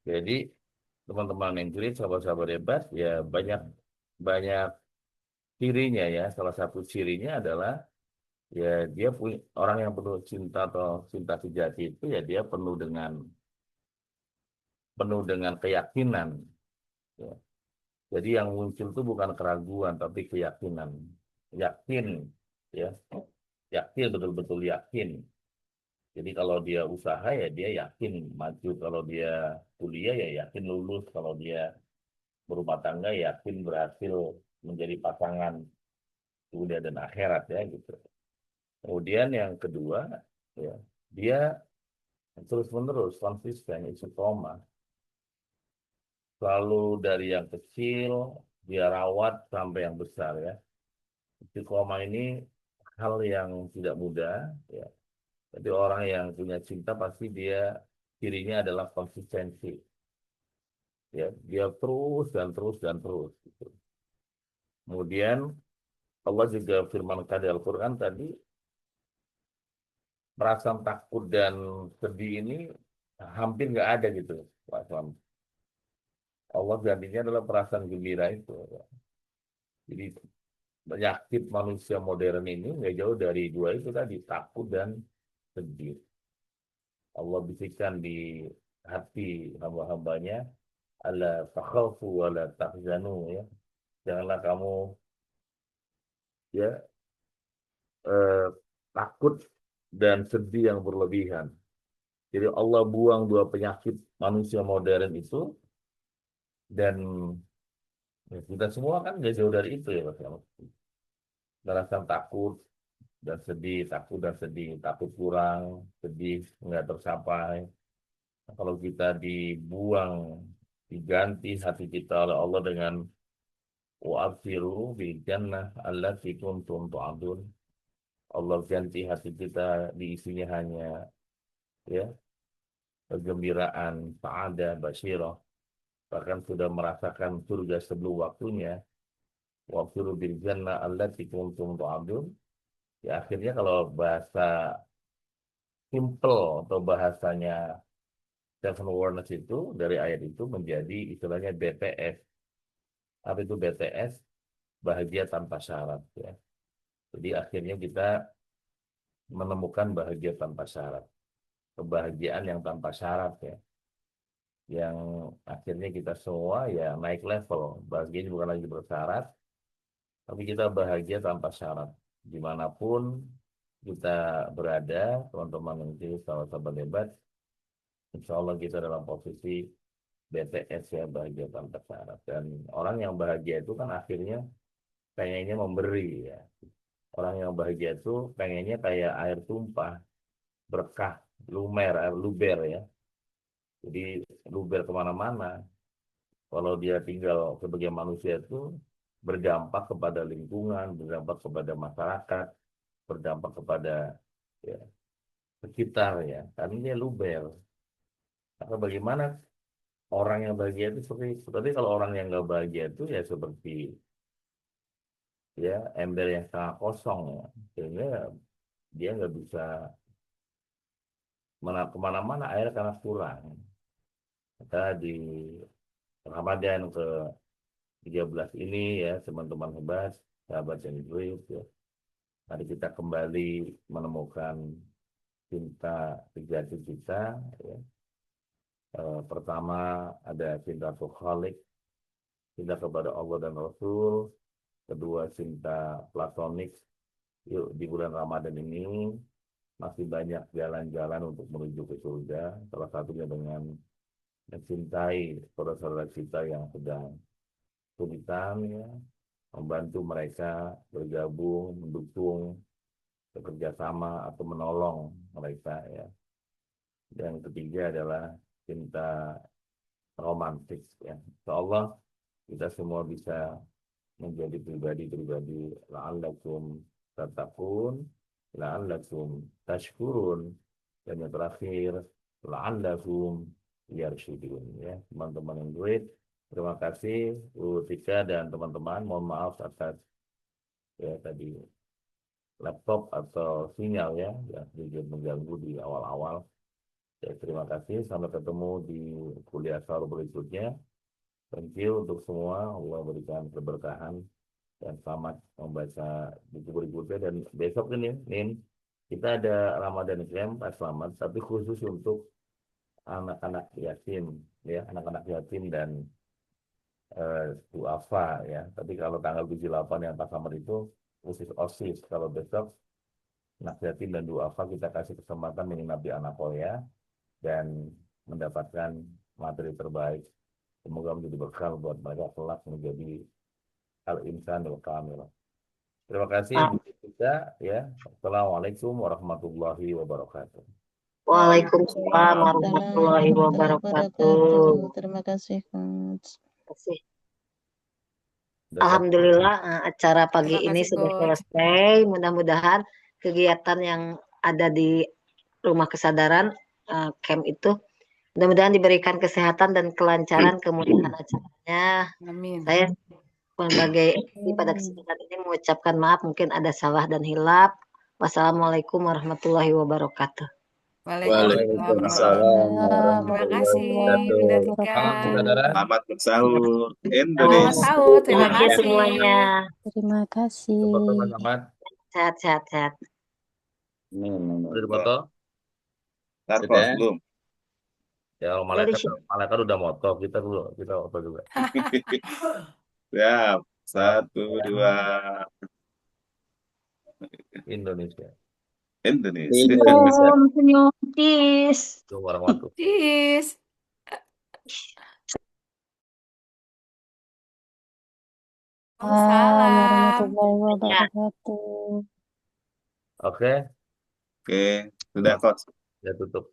Jadi teman-teman yang julid, sahabat-sahabat hebat, ya banyak banyak cirinya ya. Salah satu cirinya adalah ya dia punya orang yang penuh cinta atau cinta sejati itu ya dia penuh dengan keyakinan. Ya. Jadi yang muncul itu bukan keraguan tapi keyakinan. Yakin, ya, yakin betul-betul yakin. Jadi kalau dia usaha ya dia yakin maju. Kalau dia kuliah ya yakin lulus. Kalau dia berumah tangga yakin berhasil menjadi pasangan dunia dan akhirat ya gitu. Kemudian yang kedua ya dia terus menerus konsisten istiqomah selalu dari yang kecil dia rawat sampai yang besar ya. Istiqomah ini hal yang tidak mudah ya. Jadi orang yang punya cinta pasti dia cirinya adalah konsistensi ya. Dia terus dan terus dan terus gitu. Kemudian Allah juga firmankan di Al-Quran tadi perasaan takut dan sedih ini hampir nggak ada gitu Pak Islam. Allah gantinya adalah perasaan gembira itu ya. Jadi penyakit manusia modern ini nggak jauh dari dua itu tadi takut dan sedih. Allah bisikkan di hati hamba-hambanya ala takhafu wala tahzanu ya. Janganlah kamu ya eh, takut dan sedih yang berlebihan. Jadi Allah buang dua penyakit manusia modern itu dan ya, kita semua kan nggak jauh dari itu ya Mas. Merasa takut dan sedih, takut dan sedih, takut kurang, sedih nggak tercapai. Nah, kalau kita dibuang, diganti hati kita oleh Allah dengan wa'afiru bil jannah allati kuntum tu'adun. Allah ganti hati kita diisinya hanya ya kegembiraan, sa'adah, basyirah, bahkan sudah merasakan surga sebelum waktunya. Wa'afiru bil jannah allati kuntum tu'adun. Ya akhirnya kalau bahasa simple atau bahasanya seven awareness itu dari ayat itu menjadi istilahnya BTS. Apa itu BTS? Bahagia tanpa syarat ya. Jadi akhirnya kita menemukan bahagia tanpa syarat. Kebahagiaan yang tanpa syarat ya. Yang akhirnya kita semua ya naik level. Bahagia ini bukan lagi bersyarat, tapi kita bahagia tanpa syarat. Dimanapun kita berada, teman-teman yang jadi sahabat-sahabat hebat, insya Allah kita dalam posisi BTS ya bahagia tanpa syarat. Dan orang yang bahagia itu kan akhirnya pengennya memberi ya. Orang yang bahagia itu pengennya kayak air tumpah, berkah, lumer, air luber ya. Jadi luber kemana-mana. Kalau dia tinggal sebagai manusia itu berdampak kepada lingkungan, berdampak kepada masyarakat, berdampak kepada ya, sekitar ya. Karena dia luber. Maka bagaimana orang yang bahagia itu seperti kalau orang yang nggak bahagia itu ya seperti ya ember yang sangat kosong ya. Sehingga dia nggak bisa kemana-mana air karena kurang. Maka di Ramadan ke 13 ini ya teman-teman hebat, sahabat yang baik ya. Mari kita kembali menemukan cinta sejati kita ya. Pertama ada cinta khalik, cinta kepada Allah dan Rasul. Kedua cinta platonik. Yuk di bulan Ramadan ini masih banyak jalan-jalan untuk menuju ke surga. Salah satunya dengan mencintai saudara-saudara kita yang sedang kesulitan ya, membantu mereka bergabung, mendukung, bekerja sama atau menolong mereka ya. Dan ketiga adalah cinta romantis ya. Insya Allah kita semua bisa menjadi pribadi-pribadi la'allakum tattaqun, la'allakum tashkurun, dan yang terakhir la'allakum yarsyudun ya. Teman-teman yang great, terima kasih Tika dan teman-teman. Mohon maaf atas ya tadi laptop atau sinyal ya yang sedikit mengganggu di awal-awal. Ya, terima kasih. Sampai ketemu di kuliah sahur berikutnya. Thank you untuk semua. Allah berikan keberkahan dan selamat membaca buku berikutnya. Dan besok ini, Nin, kita ada Ramadan Camp, selamat, tapi khusus untuk anak-anak yatim, ya, anak-anak yatim dan duafa, ya. Tapi kalau tanggal 78 yang Pak Samad itu khusus OSIS. Kalau besok anak yatim dan duafa kita kasih kesempatan menginap di Anakoya dan mendapatkan materi terbaik. Semoga menjadi bekal buat mereka kelak menjadi al-insan kamil. Terima kasih Bu Jessica, ya. Assalamualaikum warahmatullahi wabarakatuh. Waalaikumsalam Waalaikumsalam warahmatullahi warahmatullahi wabarakatuh. wabarakatuh. Terima kasih, Coach. Kasih. Udah selesai. Alhamdulillah acara pagi Terima ini kasih, sudah Coach. selesai. Mudah-mudahan kegiatan yang ada di Rumah Kesadaran camp itu mudah-mudahan diberikan kesehatan dan kelancaran kemudahan acaranya. Amin. Saya sebagai MC pada kesempatan ini mengucapkan maaf mungkin ada salah dan hilaf. Wassalamualaikum warahmatullahi wabarakatuh. Waalaikumsalam. Terima kasih, Bunda Tika. Selamat bersahur Selamat Indonesia. sahur. Terima Thank you kasih. semuanya. Terima kasih. Foto Mas Ahmad. Sehat-sehat. Udah dipoto? Tarkos belum. Ya, kalau malaikat udah moto, kita foto juga. Siap. 1, 2. Indonesia. Indonesia. Senyum, cheese. Assalamualaikum warahmatullahi Cheers. Waalaikumsalam Salam. warahmatullahi wabarakatuh. Oke, Oke, sudah Coach. ya tutup.